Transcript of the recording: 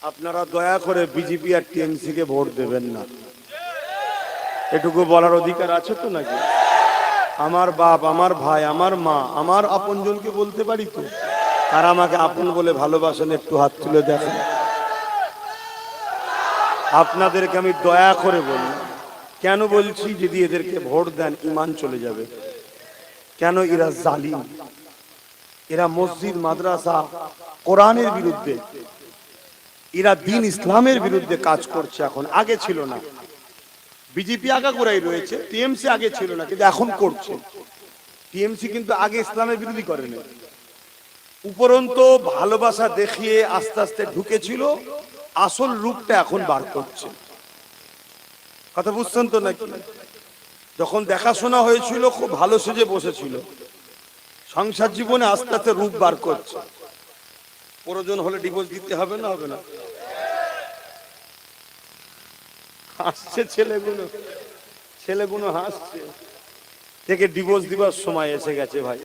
আপনারা দয়া করে বিজেপি আর টিএমসি কে ভোট দেবেন না, এটুকু বলার অধিকার আছে তো নাকি? আমার বাপ, আমার ভাই, আমার মা, আমার আপনজনকে বলতে পারি তো? আর আমাকে আপন বলে ভালোবাসেন, একটু হাত তুলে দেখেন। আপনাদেরকে আমি দয়া করে বলি, কেন বলছি? যদি এদেরকে ভোট দেন ঈমান চলে যাবে। কেন? এরা জালিম, এরা মসজিদ মাদ্রাসা কোরআনের বিরুদ্ধে, এরা দিন ইসলামের বিরুদ্ধে কাজ করছে এখন, আগে ছিল না। বিজেপি আগাগোড়াই রয়েছে, টিএমসি আগে ছিল না কিন্তু এখন করছে। টিএমসি কিন্তু আগে ইসলামের বিরোধী করেনি, উপরন্তু ভালোবাসা দেখিয়ে আস্তে আস্তে ঢুকেছিল, আসল রূপটা এখন বার করছে। কথা বুঝছেন তো নাকি? যখন দেখাশোনা হয়েছিল খুব ভালো সেজে বসেছিল, সংসার জীবনে আস্তে আস্তে রূপ বার করছে। প্রয়োজন হলে ডিভোর্স দিতে হবে না? হবে না? হাসছে ছেলেগুলো, ছেলেগুলো হাসছে, থেকে ডিভোর্স দিবার সময় এসে গেছে ভাই।